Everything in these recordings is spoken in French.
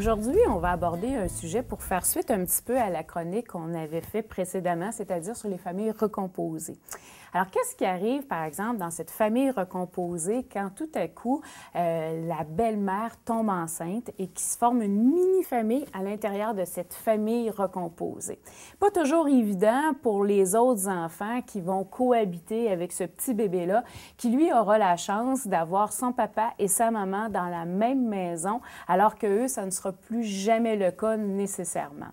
Aujourd'hui, on va aborder un sujet pour faire suite un petit peu à la chronique qu'on avait fait précédemment, c'est-à-dire sur les familles recomposées. Alors, qu'est-ce qui arrive, par exemple, dans cette famille recomposée quand tout à coup, la belle-mère tombe enceinte et qu'il se forme une mini-famille à l'intérieur de cette famille recomposée? Pas toujours évident pour les autres enfants qui vont cohabiter avec ce petit bébé-là, qui lui aura la chance d'avoir son papa et sa maman dans la même maison, alors que eux, ça ne sera plus jamais le cas nécessairement.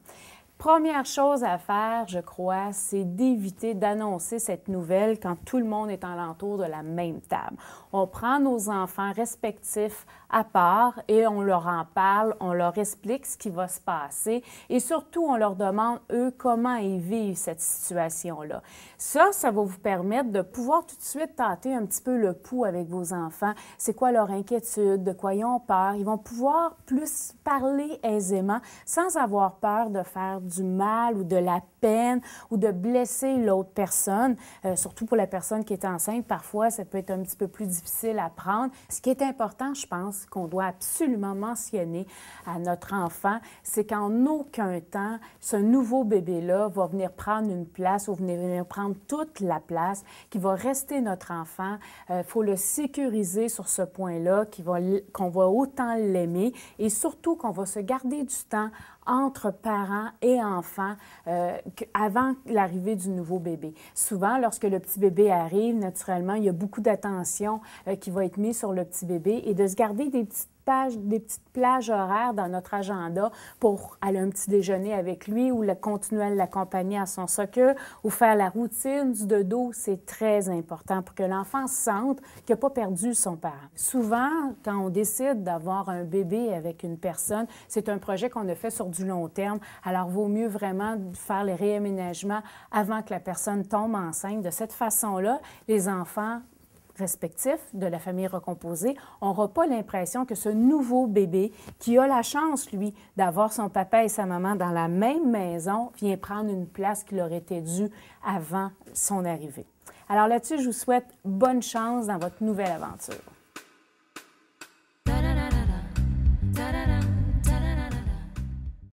Première chose à faire, je crois, c'est d'éviter d'annoncer cette nouvelle quand tout le monde est alentour de la même table. On prend nos enfants respectifs à part et on leur en parle, on leur explique ce qui va se passer et surtout, on leur demande, eux, comment ils vivent cette situation-là. Ça va vous permettre de pouvoir tout de suite tâter un petit peu le pouls avec vos enfants. C'est quoi leur inquiétude, de quoi ils ont peur. Ils vont pouvoir plus parler aisément sans avoir peur de faire du mal ou de la peine ou de blesser l'autre personne, surtout pour la personne qui est enceinte. Parfois, ça peut être un petit peu plus difficile à prendre. Ce qui est important, je pense, qu'on doit absolument mentionner à notre enfant, c'est qu'en aucun temps, ce nouveau bébé-là va venir prendre une place ou venir prendre toute la place, qui va rester notre enfant. Il faut le sécuriser sur ce point-là, qu'on va autant l'aimer et surtout qu'on va se garder du temps entre parents et enfants avant l'arrivée du nouveau bébé. Souvent, lorsque le petit bébé arrive, naturellement, il y a beaucoup d'attention qui va être mise sur le petit bébé et de se garder des petites plages horaires dans notre agenda pour aller un petit déjeuner avec lui ou continuer à l'accompagner à son soccer ou faire la routine du dodo, c'est très important pour que l'enfant sente qu'il n'a pas perdu son parent. Souvent, quand on décide d'avoir un bébé avec une personne, c'est un projet qu'on a fait sur du long terme, alors vaut mieux vraiment faire les réaménagements avant que la personne tombe enceinte. De cette façon-là, les enfants respectifs de la famille recomposée n'aura pas l'impression que ce nouveau bébé, qui a la chance, lui, d'avoir son papa et sa maman dans la même maison, vient prendre une place qui leur était due avant son arrivée. Alors là-dessus, je vous souhaite bonne chance dans votre nouvelle aventure.